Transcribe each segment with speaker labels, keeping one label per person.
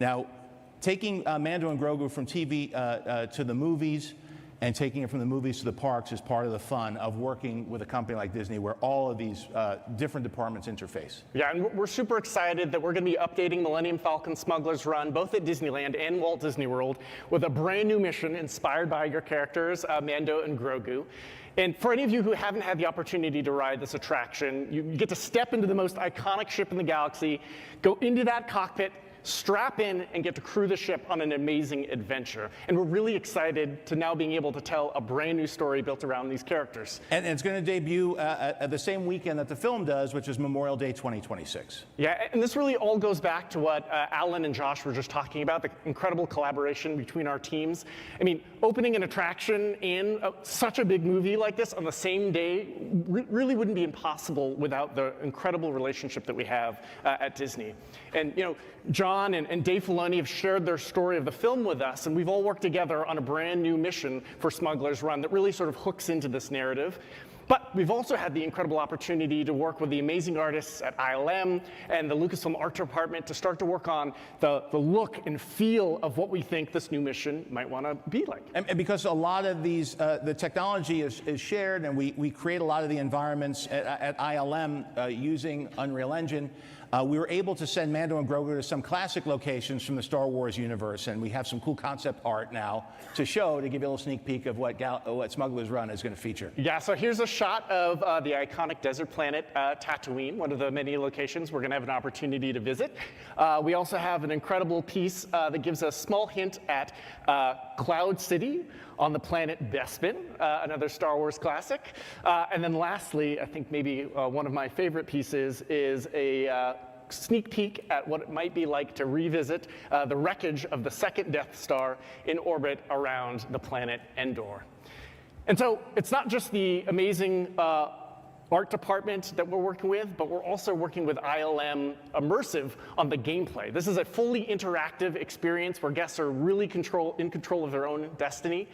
Speaker 1: Now, taking Mando and Grogu from TV to the movies and taking it from the movies to the parks is part of the fun of working with a company like Disney where all of these different departments interface.
Speaker 2: Yeah, and we're super excited that we're going to be updating Millennium Falcon Smugglers Run both at Disneyland and Walt Disney World with a brand new mission inspired by your characters, Mando and Grogu. And for any of you who haven't had the opportunity to ride this attraction, you get to step into the most iconic ship in the galaxy, go into that cockpit, strap in, and get to crew the ship on an amazing adventure. And we're really excited to now being able to tell a brand new story built around these characters.
Speaker 1: And it's going to debut at the same weekend that the film does, which is Memorial Day 2026.
Speaker 2: Yeah, and this really all goes back to what Alan and Josh were just talking about, the incredible collaboration between our teams. I mean, opening an attraction in such a big movie like this on the same day really wouldn't be impossible without the incredible relationship that we have at Disney. And, you know, Jon and Dave Filoni have shared their story of the film with us, and we've all worked together on a brand new mission for Smugglers Run that really sort of hooks into this narrative. But we've also had the incredible opportunity to work with the amazing artists at ILM and the Lucasfilm Art Department to start to work on the look and feel of what we think this new mission might want to be like.
Speaker 1: And because a lot of these, the technology is shared, and we create a lot of the environments at ILM using Unreal Engine, we were able to send Mando and Grogu to some classic locations from the Star Wars universe, and we have some cool concept art now to show, to give you a little sneak peek of what Smugglers Run is going to feature.
Speaker 2: Yeah, so here's a shot of the iconic desert planet Tatooine, one of the many locations we're going to have an opportunity to visit. We also have an incredible piece that gives a small hint at Cloud City on the planet Bespin, another Star Wars classic. And then lastly, I think maybe one of my favorite pieces is a sneak peek at what it might be like to revisit the wreckage of the second Death Star in orbit around the planet Endor. And so it's not just the amazing art department that we're working with, but we're also working with ILM Immersive on the gameplay. This is a fully interactive experience where guests are really in control of their own destiny.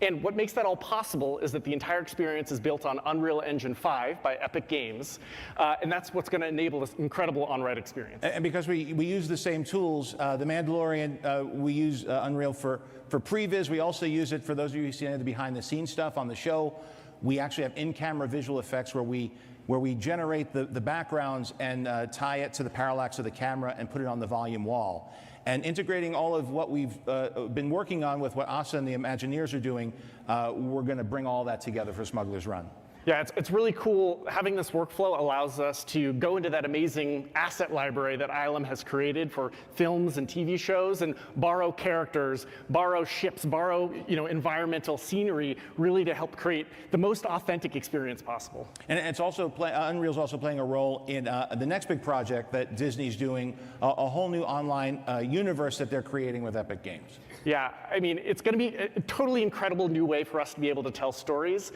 Speaker 2: And what makes that all possible is that the entire experience is built on Unreal Engine 5 by Epic Games. And that's what's going to enable this incredible on-ride experience.
Speaker 1: And because we use the same tools, The Mandalorian, we use Unreal for previs. We also use it for those of you who see any of the behind-the-scenes stuff on the show. We actually have in-camera visual effects where we generate the backgrounds and tie it to the parallax of the camera and put it on the volume wall. And integrating all of what we've been working on with what Asa and the Imagineers are doing, we're going to bring all that together for Smugglers Run.
Speaker 2: Yeah, it's really cool. Having this workflow allows us to go into that amazing asset library that ILM has created for films and TV shows and borrow characters, borrow ships, borrow environmental scenery, really to help create the most authentic experience possible.
Speaker 1: And it's also Unreal's also playing a role in the next big project that Disney's doing, a whole new online universe that they're creating with Epic Games.
Speaker 2: Yeah, I mean, it's going to be a totally incredible new way for us to be able to tell stories.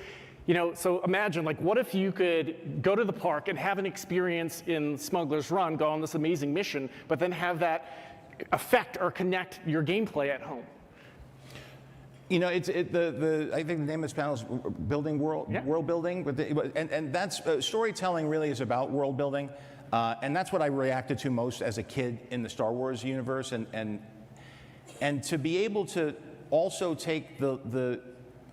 Speaker 2: So imagine, like, what if you could go to the park and have an experience in Smugglers Run, go on this amazing mission, but then have that affect or connect your gameplay at home?
Speaker 1: I think the name of this panel is Building World,
Speaker 2: yeah.
Speaker 1: World Building, and that's storytelling really is about world building, and that's what I reacted to most as a kid in the Star Wars universe, and to be able to also take the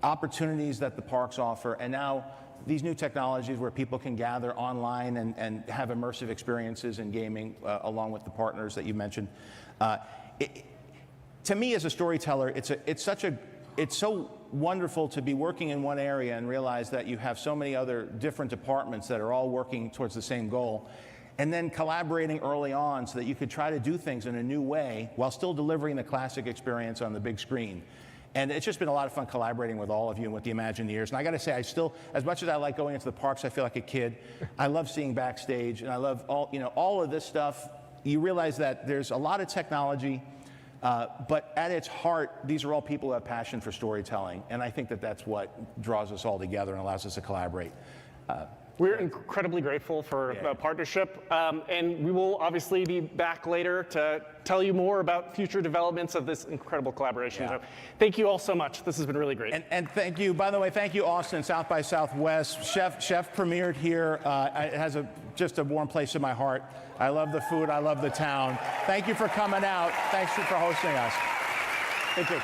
Speaker 1: opportunities that the parks offer, and now these new technologies where people can gather online and have immersive experiences in gaming along with the partners that you mentioned. To me, as a storyteller, it's so wonderful to be working in one area and realize that you have so many other different departments that are all working towards the same goal, and then collaborating early on so that you could try to do things in a new way while still delivering the classic experience on the big screen. And it's just been a lot of fun collaborating with all of you and with the Imagineers. And I got to say, I still, as much as I like going into the parks, I feel like a kid. I love seeing backstage, and I love all of this stuff. You realize that there's a lot of technology, but at its heart, these are all people who have passion for storytelling. And I think that that's what draws us all together and allows us to collaborate.
Speaker 2: We're incredibly grateful for the partnership, and we will obviously be back later to tell you more about future developments of this incredible collaboration. So thank you all so much. This has been really great.
Speaker 1: And thank you, by the way, thank you, Austin, South by Southwest. Chef premiered here. It has just a warm place in my heart. I love the food. I love the town. Thank you for coming out. Thanks for hosting us.
Speaker 2: Thank you.